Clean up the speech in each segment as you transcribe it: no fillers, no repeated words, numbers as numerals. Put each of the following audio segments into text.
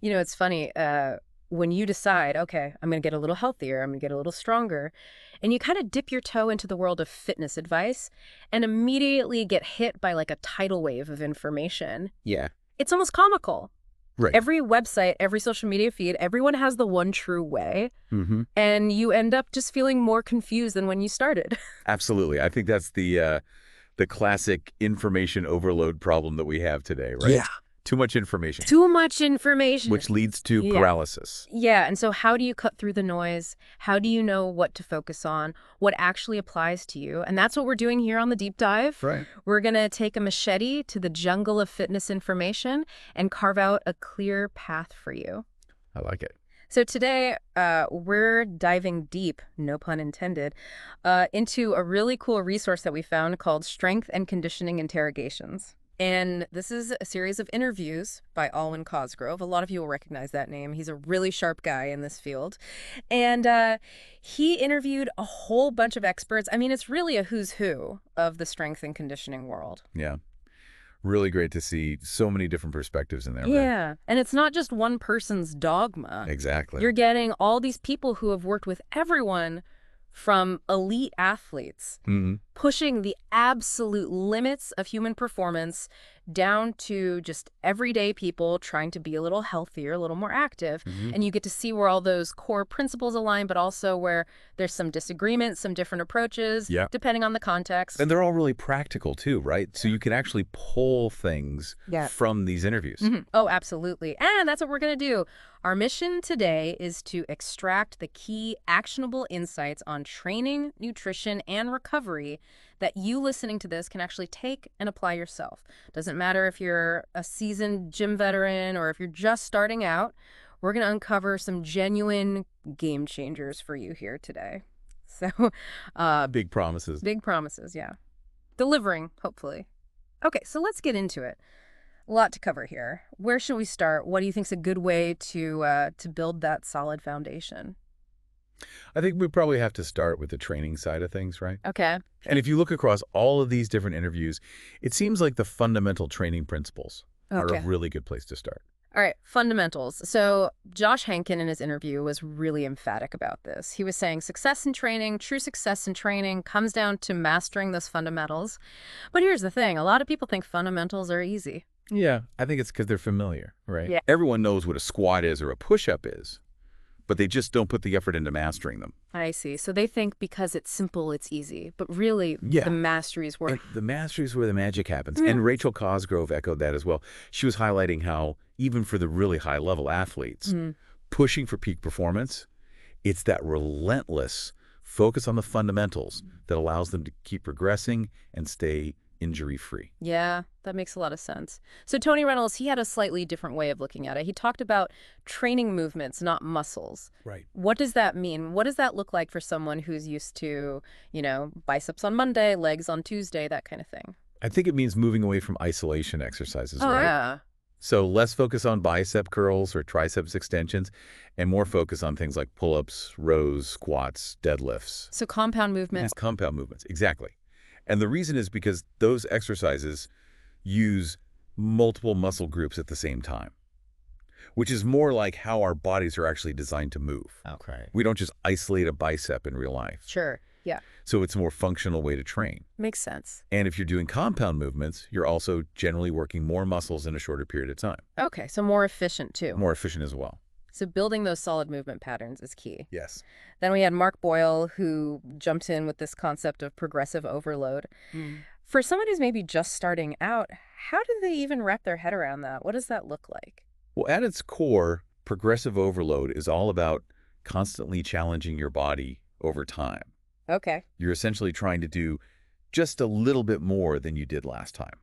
You know, it's funny. When you decide, okay, I'm going to get a little healthier, I'm going to get a little stronger, and you kind of dip your toe into the world of fitness advice and immediately get hit by like a tidal wave of information. Yeah. It's almost comical. Right. Every website, every social media feed, everyone has the one true way. Mm-hmm. And you end up just feeling more confused than when you started. Absolutely. I think that's the classic information overload problem that we have today, right? Yeah. Too much information. Too much information. Which leads to paralysis. Yeah, and so how do you cut through the noise? How do you know what to focus on? What actually applies to you? And that's what we're doing here on the Deep Dive. Right. We're going to take a machete to the jungle of fitness information and carve out a clear path for you. I like it. So today, we're diving deep, no pun intended, into a really cool resource that we found called Strength and Conditioning Interrogations. And this is a series of interviews by Alwyn Cosgrove. A lot of you will recognize that name. He's a really sharp guy in this field. And he interviewed a whole bunch of experts. I mean, it's really a who's who of the strength and conditioning world. Yeah. Really great to see so many different perspectives in there. Yeah. Right? And it's not just one person's dogma. Exactly. You're getting all these people who have worked with everyone from elite athletes, pushing the absolute limits of human performance down to just everyday people trying to be a little healthier, a little more active. And you get to see where all those core principles align, but also where there's some disagreement, some different approaches, depending on the context. And they're all really practical too, right? So you can actually pull things from these interviews. Oh, absolutely. And that's what we're going to do. Our mission today is to extract the key actionable insights on training, nutrition, and recovery that you listening to this can actually take and apply yourself. Doesn't matter if you're a seasoned gym veteran or if you're just starting out, we're going to uncover some genuine game changers for you here today. So, big promises. Big promises, yeah. Delivering, hopefully. Okay, so let's get into it. A lot to cover here. Where should we start? What do you think is a good way to build that solid foundation? I think we probably have to start with the training side of things, right? Okay. And if you look across all of these different interviews, it seems like the fundamental training principles are a really good place to start. All right, fundamentals. So Josh Henkin in his interview was really emphatic about this. He was saying success in training, true success in training comes down to mastering those fundamentals. But here's the thing. A lot of people think fundamentals are easy. Yeah, I think it's because they're familiar, right? Yeah. Everyone knows what a squat is or a push-up is, but they just don't put the effort into mastering them. I see. So they think because it's simple, it's easy. But really, the mastery is where... And the mastery is where the magic happens. And Rachel Cosgrove echoed that as well. She was highlighting how even for the really high-level athletes, pushing for peak performance, it's that relentless focus on the fundamentals that allows them to keep progressing and stay injury-free. Yeah, that makes a lot of sense. So Tony Reynolds, he had a slightly different way of looking at it. He talked about training movements, not muscles. Right. What does that mean? What does that look like for someone who's used to, you know, biceps on Monday, legs on Tuesday, that kind of thing? I think it means moving away from isolation exercises, right? Yeah. So less focus on bicep curls or triceps extensions and more focus on things like pull-ups, rows, squats, deadlifts. So compound movements. Compound movements, exactly. And the reason is because those exercises use multiple muscle groups at the same time, which is more like how our bodies are actually designed to move. Okay. We don't just isolate a bicep in real life. Sure, yeah. So it's a more functional way to train. Makes sense. And if you're doing compound movements, you're also generally working more muscles in a shorter period of time. Okay, so more efficient too. More efficient as well. So building those solid movement patterns is key. Yes. Then we had Mark Boyle, who jumped in with this concept of progressive overload. For someone who's maybe just starting out, how do they even wrap their head around that? What does that look like? Well, at its core, progressive overload is all about constantly challenging your body over time. Okay. You're essentially trying to do just a little bit more than you did last time.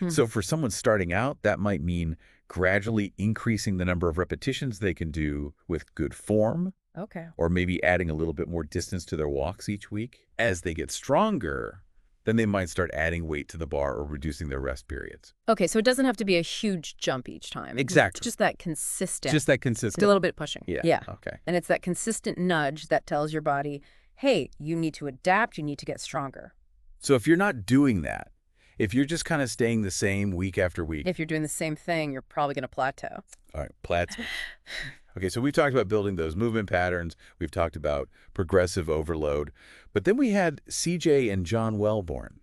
So for someone starting out, that might mean gradually increasing the number of repetitions they can do with good form. Okay. Or maybe adding a little bit more distance to their walks each week. As they get stronger, then they might start adding weight to the bar or reducing their rest periods. Okay, so it doesn't have to be a huge jump each time. Exactly. It's just that consistent. Just that consistent. A little bit pushing. Yeah. Okay. And it's that consistent nudge that tells your body, hey, you need to adapt, you need to get stronger. So if you're not doing that, If you're just kind of staying the same week after week. If you're doing the same thing, you're probably going to plateau. All right, plateau. Okay, so we've talked about building those movement patterns. We've talked about progressive overload. But then we had CJ and John Wellborn,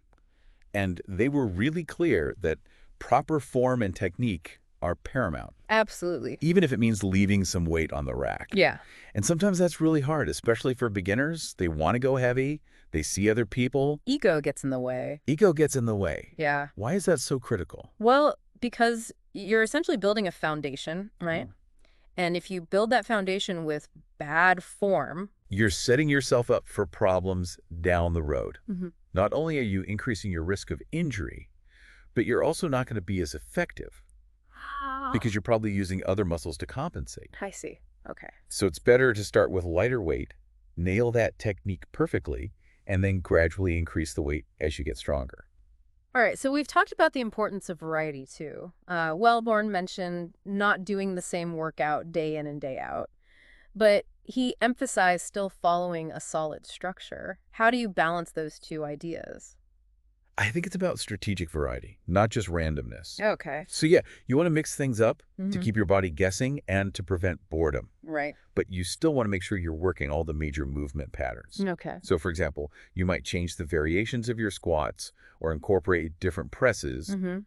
and they were really clear that proper form and technique are paramount. Absolutely. Even if it means leaving some weight on the rack. Yeah. And sometimes that's really hard, especially for beginners. They want to go heavy. They see other people. Ego gets in the way. Ego gets in the way. Yeah. Why is that so critical? Well, because you're essentially building a foundation, right? Oh. And if you build that foundation with bad form, you're setting yourself up for problems down the road. Mm-hmm. Not only are you increasing your risk of injury, but you're also not going to be as effective because you're probably using other muscles to compensate. I see. Okay. So it's better to start with lighter weight, nail that technique perfectly, and then gradually increase the weight as you get stronger. All right, so we've talked about the importance of variety, too. Wellborn mentioned not doing the same workout day in and day out, but he emphasized still following a solid structure. How do you balance those two ideas? I think it's about strategic variety, not just randomness. Okay. So yeah, you want to mix things up to Mm-hmm. keep your body guessing and to prevent boredom. Right. But you still want to make sure you're working all the major movement patterns. Okay. So for example, you might change the variations of your squats or incorporate different presses, Mm-hmm.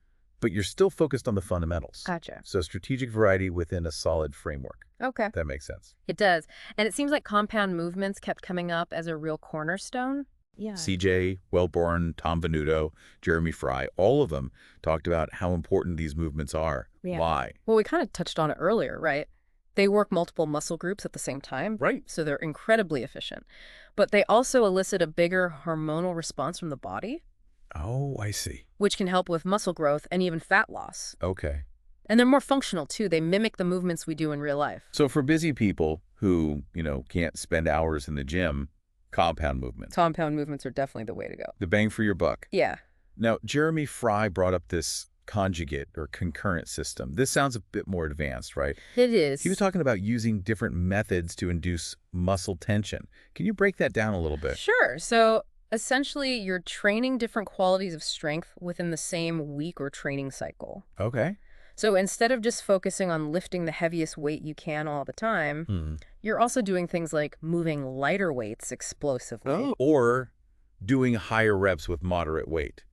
but you're still focused on the fundamentals. Gotcha. So strategic variety within a solid framework. Okay. That makes sense. It does. And it seems like compound movements kept coming up as a real cornerstone. Yeah. CJ, Wellborn, Tom Venuto, Jeremy Fry, all of them talked about how important these movements are. Yeah. Why? Well, we kind of touched on it earlier, right? They work multiple muscle groups at the same time. Right. So they're incredibly efficient. But they also elicit a bigger hormonal response from the body, Oh, I see. which can help with muscle growth and even fat loss. Okay. And they're more functional, too. They mimic the movements we do in real life. So for busy people who, can't spend hours in the gym, compound movements. Compound movements are definitely the way to go. The bang for your buck. Yeah. Now, Jeremy Fry brought up this conjugate or concurrent system. This sounds a bit more advanced, right? It is. He was talking about using different methods to induce muscle tension. Can you break that down a little bit? Sure. So essentially, you're training different qualities of strength within the same week or training cycle. Okay. So instead of just focusing on lifting the heaviest weight you can all the time, you're also doing things like moving lighter weights explosively. Or doing higher reps with moderate weight.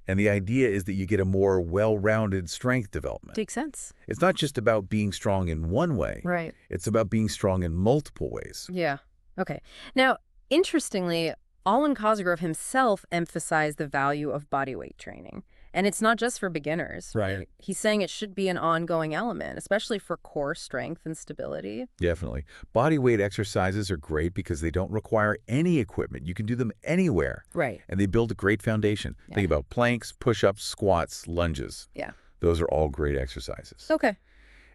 And the idea is that you get a more well-rounded strength development. Makes sense. It's not just about being strong in one way. Right. It's about being strong in multiple ways. Yeah. Okay. Now, interestingly, Alwyn Cosgrove himself emphasized the value of bodyweight training. And it's not just for beginners. Right. He's saying it should be an ongoing element, especially for core strength and stability. Definitely. Body weight exercises are great because they don't require any equipment. You can do them anywhere. Right. And they build a great foundation. Yeah. Think about planks, push-ups, squats, lunges. Yeah. Those are all great exercises. Okay.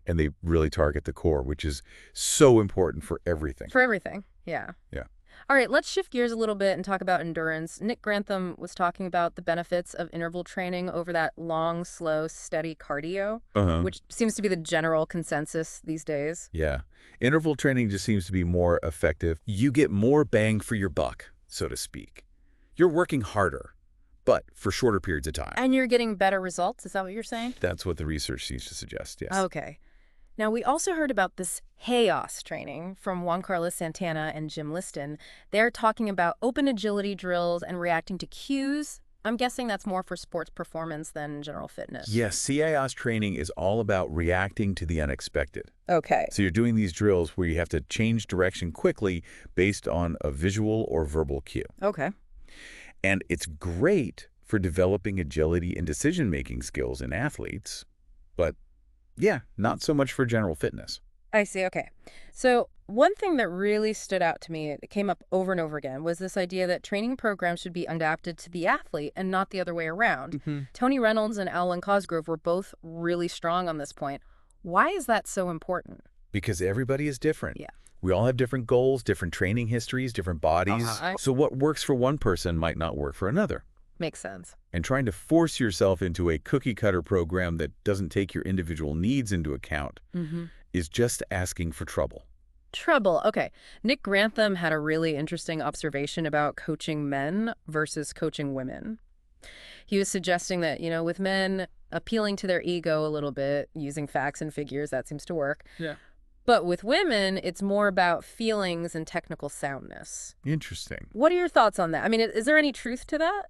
And they really target the core, which is so important for everything. For everything. Yeah. Yeah. All right, let's shift gears a little bit and talk about endurance. Nick Grantham was talking about the benefits of interval training over that long, slow, steady cardio, which seems to be the general consensus these days. Yeah. Interval training just seems to be more effective. You get more bang for your buck, so to speak. You're working harder, but for shorter periods of time. And you're getting better results? Is that what you're saying? That's what the research seems to suggest, yes. Okay. Now, we also heard about this HAOS training from Juan Carlos Santana and Jim Liston. They're talking about open agility drills and reacting to cues. I'm guessing that's more for sports performance than general fitness. Yes, CAOS training is all about reacting to the unexpected. Okay. So you're doing these drills where you have to change direction quickly based on a visual or verbal cue. Okay. And it's great for developing agility and decision-making skills in athletes, but yeah, not so much for general fitness. I see. Okay. So one thing that really stood out to me, it came up over and over again, was this idea that training programs should be adapted to the athlete and not the other way around. Tony Reynolds and Alwyn Cosgrove were both really strong on this point. Why is that so important? Because everybody is different. Yeah. We all have different goals, different training histories, different bodies. So what works for one person might not work for another. Makes sense. And trying to force yourself into a cookie-cutter program that doesn't take your individual needs into account is just asking for trouble. Trouble. Okay. Nick Grantham had a really interesting observation about coaching men versus coaching women. He was suggesting that, with men appealing to their ego a little bit, using facts and figures, that seems to work. Yeah. But with women, it's more about feelings and technical soundness. Interesting. What are your thoughts on that? I mean, is there any truth to that?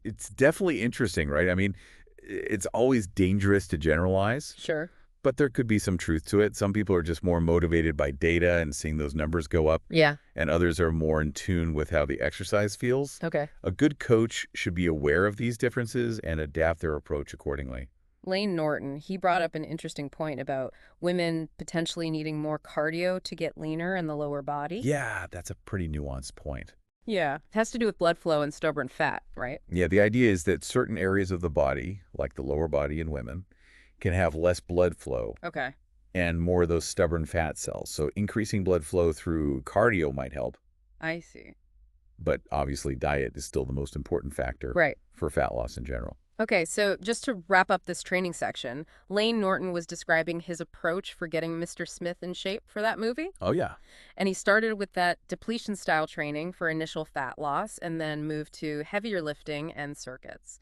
It's definitely interesting, right? I mean, it's always dangerous to generalize. Sure. But there could be some truth to it. Some people are just more motivated by data and seeing those numbers go up. Yeah. And others are more in tune with how the exercise feels. Okay. A good coach should be aware of these differences and adapt their approach accordingly. Lane Norton, he brought up an interesting point about women potentially needing more cardio to get leaner in the lower body. Yeah, that's a pretty nuanced point. Yeah. It has to do with blood flow and stubborn fat, right? Yeah, the idea is that certain areas of the body, like the lower body in women, can have less blood flow Okay. and more of those stubborn fat cells. So increasing blood flow through cardio might help, I see. but obviously diet is still the most important factor Right. for fat loss in general. Okay, so just to wrap up this training section, Lane Norton was describing his approach for getting Mr. Smith in shape for that movie. Oh, yeah. And he started with that depletion style training for initial fat loss and then moved to heavier lifting and circuits.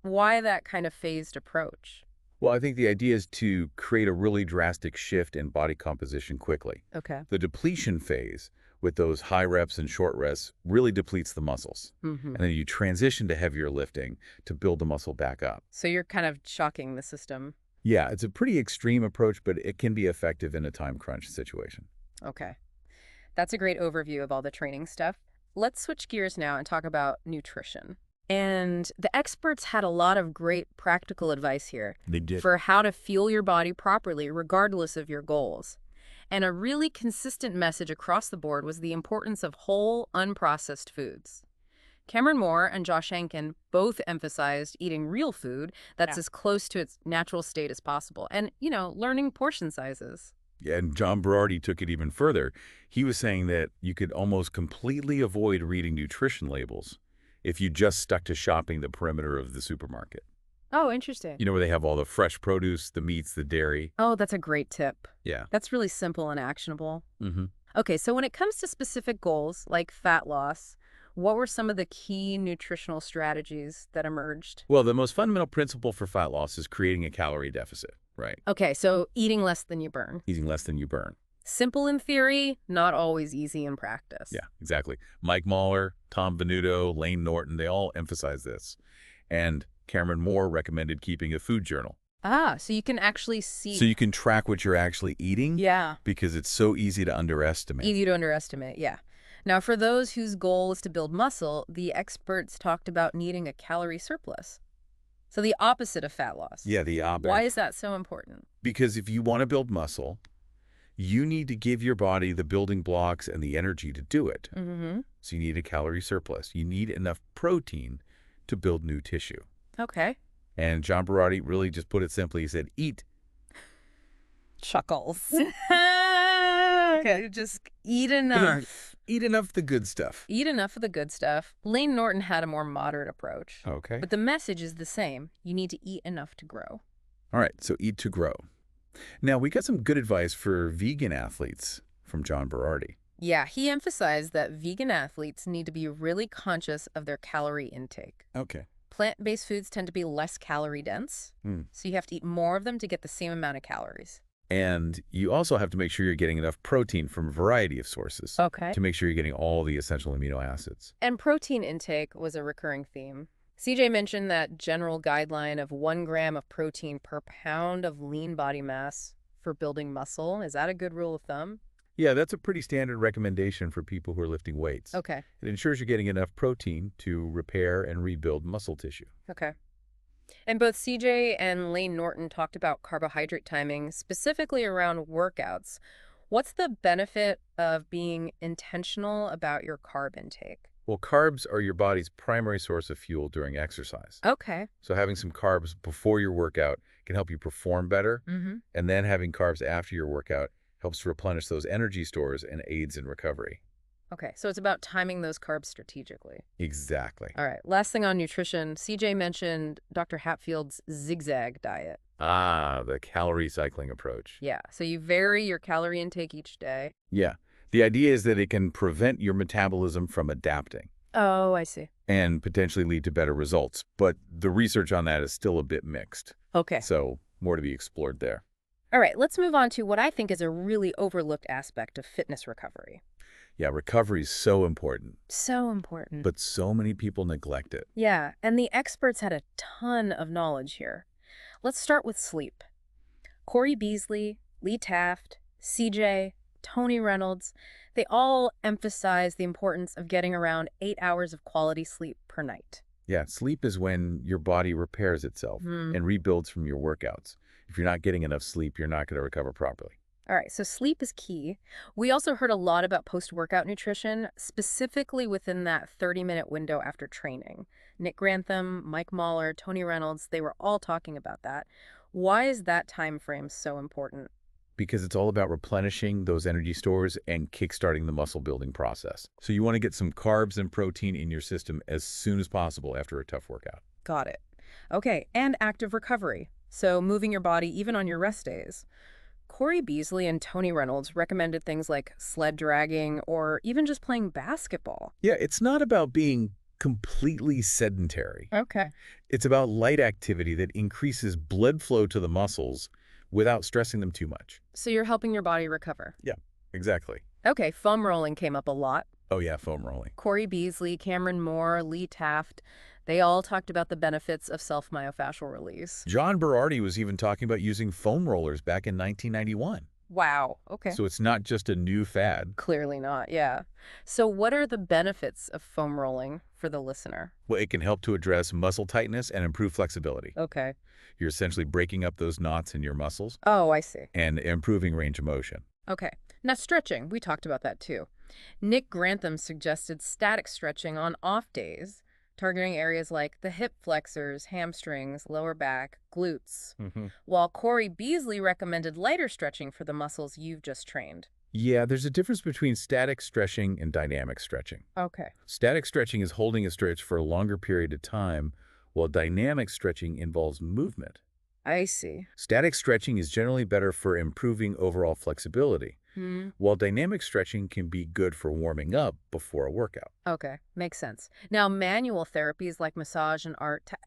Why that kind of phased approach? Well, I think the idea is to create a really drastic shift in body composition quickly. Okay. The depletion phase with those high reps and short rests really depletes the muscles. Mm-hmm. And then you transition to heavier lifting to build the muscle back up. So you're kind of shocking the system. Yeah, it's a pretty extreme approach, but it can be effective in a time crunch situation. Okay. That's a great overview of all the training stuff. Let's switch gears now and talk about nutrition. And the experts had a lot of great practical advice here. They did. For how to fuel your body properly, regardless of your goals. And a really consistent message across the board was the importance of whole, unprocessed foods. Cameron Moore and Josh Hankin both emphasized eating real food that's as close to its natural state as possible. And, learning portion sizes. Yeah, and John Berardi took it even further. He was saying that you could almost completely avoid reading nutrition labels if you just stuck to shopping the perimeter of the supermarket. Oh, interesting. Where they have all the fresh produce, the meats, the dairy. Oh, that's a great tip. Yeah. That's really simple and actionable. Mm-hmm. Okay, so when it comes to specific goals like fat loss, what were some of the key nutritional strategies that emerged? Well, the most fundamental principle for fat loss is creating a calorie deficit, right? Okay, so eating less than you burn. Eating less than you burn. Simple in theory, not always easy in practice. Yeah, exactly. Mike Mahler, Tom Venuto, Lane Norton, they all emphasize this. And Cameron Moore recommended keeping a food journal. Ah, so you can actually see. So you can track what you're actually eating. Yeah. Because it's so easy to underestimate. Easy to underestimate, yeah. Now, for those whose goal is to build muscle, the experts talked about needing a calorie surplus. So the opposite of fat loss. Yeah, the opposite. Why is that so important? Because if you want to build muscle, you need to give your body the building blocks and the energy to do it. Mm-hmm. So you need a calorie surplus. You need enough protein to build new tissue. Okay. And John Berardi really just put it simply. He said, eat. Chuckles. Okay, just eat enough. Eat enough of the good stuff. Eat enough of the good stuff. Lane Norton had a more moderate approach. Okay. But the message is the same. You need to eat enough to grow. All right, so eat to grow. Now, we got some good advice for vegan athletes from John Berardi. Yeah, he emphasized that vegan athletes need to be really conscious of their calorie intake. Okay. Plant-based foods tend to be less calorie dense, so you have to eat more of them to get the same amount of calories. And you also have to make sure you're getting enough protein from a variety of sources. Okay. To make sure you're getting all the essential amino acids. And protein intake was a recurring theme. CJ mentioned that general guideline of 1 gram of protein per pound of lean body mass for building muscle. Is that a good rule of thumb? Yeah, that's a pretty standard recommendation for people who are lifting weights. Okay. It ensures you're getting enough protein to repair and rebuild muscle tissue. Okay. And both CJ and Lane Norton talked about carbohydrate timing, specifically around workouts. What's the benefit of being intentional about your carb intake? Well, carbs are your body's primary source of fuel during exercise. Okay. So having some carbs before your workout can help you perform better. Mm-hmm. And then having carbs after your workout helps to replenish those energy stores and aids in recovery. Okay, so it's about timing those carbs strategically. Exactly. All right, last thing on nutrition. CJ mentioned Dr. Hatfield's zigzag diet. Ah, the calorie cycling approach. Yeah, so you vary your calorie intake each day. Yeah. The idea is that it can prevent your metabolism from adapting. Oh, I see. and potentially lead to better results. But the research on that is still a bit mixed. Okay. So more to be explored there. All right, let's move on to what I think is a really overlooked aspect of fitness recovery. Yeah, recovery is so important, So important. but so many people neglect it. Yeah, and the experts had a ton of knowledge here. Let's start with sleep. Corey Beasley, Lee Taft, CJ, Tony Reynolds, they all emphasize the importance of getting around 8 hours of quality sleep per night. Yeah, sleep is when your body repairs itself and rebuilds from your workouts. If you're not getting enough sleep, you're not going to recover properly. All right, so sleep is key. We also heard a lot about post-workout nutrition, specifically within that 30-minute window after training. Nick Grantham, Mike Mahler, Tony Reynolds, they were all talking about that. Why is that time frame so important? Because it's all about replenishing those energy stores and kickstarting the muscle building process. So you want to get some carbs and protein in your system as soon as possible after a tough workout. Got it. Okay, and active recovery. So moving your body even on your rest days. Corey Beasley and Tony Reynolds recommended things like sled dragging or even just playing basketball. Yeah, it's not about being completely sedentary. Okay. It's about light activity that increases blood flow to the muscles without stressing them too much. So you're helping your body recover. Yeah, exactly. Okay, foam rolling came up a lot. Oh yeah, foam rolling. Corey Beasley, Cameron Moore, Lee Taft, they all talked about the benefits of self-myofascial release. John Berardi was even talking about using foam rollers back in 1991. Wow, okay. So it's not just a new fad. Clearly not, yeah. So what are the benefits of foam rolling for the listener? Well, it can help to address muscle tightness and improve flexibility. Okay. You're essentially breaking up those knots in your muscles Oh, I see. and improving range of motion. Okay. Now stretching, we talked about that too. Nick Grantham suggested static stretching on off days, targeting areas like the hip flexors, hamstrings, lower back, glutes, while Corey Beasley recommended lighter stretching for the muscles you've just trained. Yeah, there's a difference between static stretching and dynamic stretching. Okay. Static stretching is holding a stretch for a longer period of time, while dynamic stretching involves movement. I see. Static stretching is generally better for improving overall flexibility, while dynamic stretching can be good for warming up before a workout. Okay, makes sense. Now, manual therapies like massage and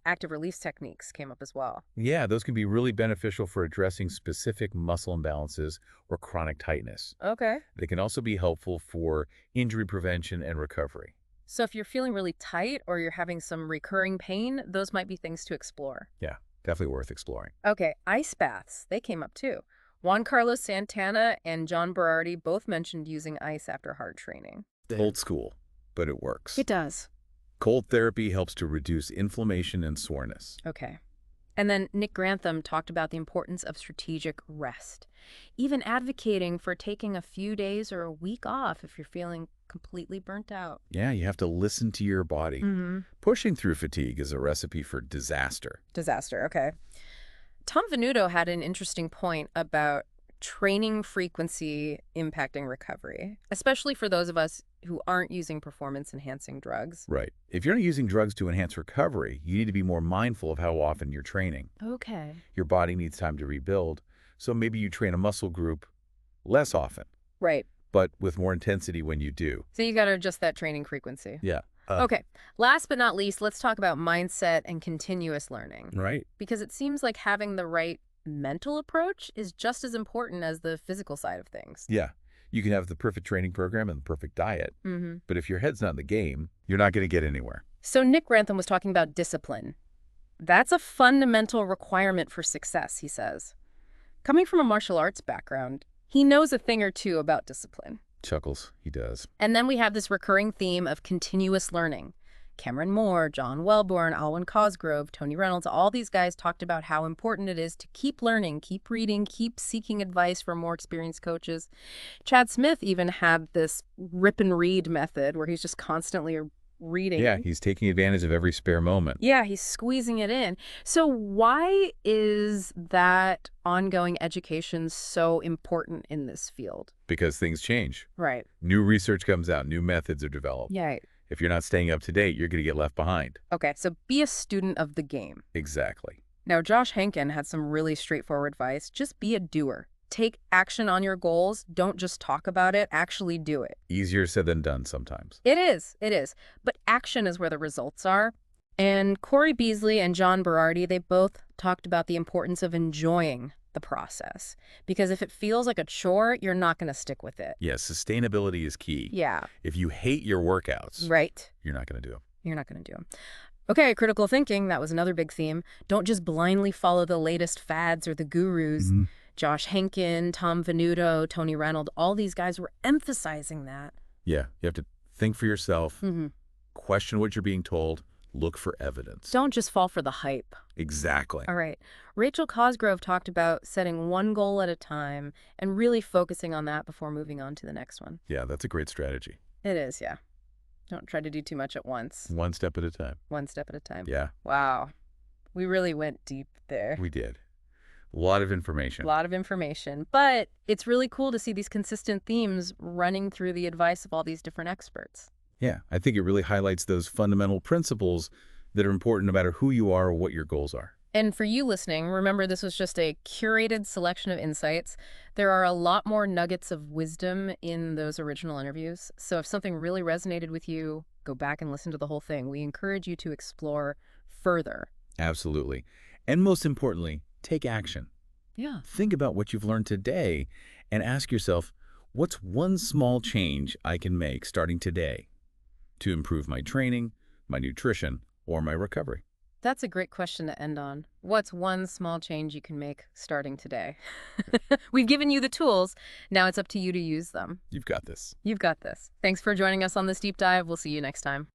active release techniques came up as well. Yeah, those can be really beneficial for addressing specific muscle imbalances or chronic tightness. Okay. They can also be helpful for injury prevention and recovery. So if you're feeling really tight or you're having some recurring pain, those might be things to explore. Yeah, definitely worth exploring. Okay, ice baths, they came up too. Juan Carlos Santana and John Berardi both mentioned using ice after hard training. Old school, but it works. It does. Cold therapy helps to reduce inflammation and soreness. Okay. And then Nick Grantham talked about the importance of strategic rest, even advocating for taking a few days or a week off if you're feeling completely burnt out. Yeah, you have to listen to your body. Pushing through fatigue is a recipe for disaster. Disaster, okay. Tom Venuto had an interesting point about training frequency impacting recovery, especially for those of us who aren't using performance-enhancing drugs. Right. If you're not using drugs to enhance recovery, you need to be more mindful of how often you're training. Okay. Your body needs time to rebuild, so maybe you train a muscle group less often, Right. but with more intensity when you do. So you got to adjust that training frequency. Yeah. Okay. Last but not least, let's talk about mindset and continuous learning. Right. Because it seems like having the right mental approach is just as important as the physical side of things. Yeah. You can have the perfect training program and the perfect diet, but if your head's not in the game, you're not going to get anywhere. So Nick Grantham was talking about discipline. That's a fundamental requirement for success, he says. Coming from a martial arts background, he knows a thing or two about discipline. Chuckles, he does. And then we have this recurring theme of continuous learning. Cameron Moore, John Wellborn, Alwyn Cosgrove, Tony Reynolds, all these guys talked about how important it is to keep learning, keep reading, keep seeking advice from more experienced coaches. Chad Smith even had this rip and read method where he's just constantly reading. Yeah, he's taking advantage of every spare moment. Yeah, he's squeezing it in. So why is that ongoing education so important in this field? Because things change. Right. New research comes out, new methods are developed. Yeah. If you're not staying up to date, you're going to get left behind. Okay, so be a student of the game. Exactly. Now, Josh Henkin had some really straightforward advice. Just be a doer. Take action on your goals. Don't just talk about it. Actually do it. Easier said than done sometimes. It is. It is. But action is where the results are. And Corey Beasley and John Berardi, they both talked about the importance of enjoying the process. Because if it feels like a chore, you're not going to stick with it. Yes, sustainability is key. Yeah. If you hate your workouts, Right. you're not going to do them. You're not going to do them. Okay, critical thinking. That was another big theme. Don't just blindly follow the latest fads or the gurus. Josh Henkin, Tom Venuto, Tony Reynolds, all these guys were emphasizing that. Yeah, you have to think for yourself, question what you're being told, look for evidence. Don't just fall for the hype. Exactly. All right. Rachel Cosgrove talked about setting one goal at a time and really focusing on that before moving on to the next one. Yeah, that's a great strategy. It is, yeah. Don't try to do too much at once. One step at a time. One step at a time. Yeah. Wow. We really went deep there. We did. A lot of information. A lot of information. But it's really cool to see these consistent themes running through the advice of all these different experts. Yeah, I think it really highlights those fundamental principles that are important no matter who you are or what your goals are. And for you listening, remember this was just a curated selection of insights. There are a lot more nuggets of wisdom in those original interviews. So if something really resonated with you, go back and listen to the whole thing. We encourage you to explore further. Absolutely. And most importantly, take action. Yeah. Think about what you've learned today and ask yourself, what's one small change I can make starting today to improve my training, my nutrition, or my recovery? That's a great question to end on. What's one small change you can make starting today? We've given you the tools. Now it's up to you to use them. You've got this. You've got this. Thanks for joining us on this deep dive. We'll see you next time.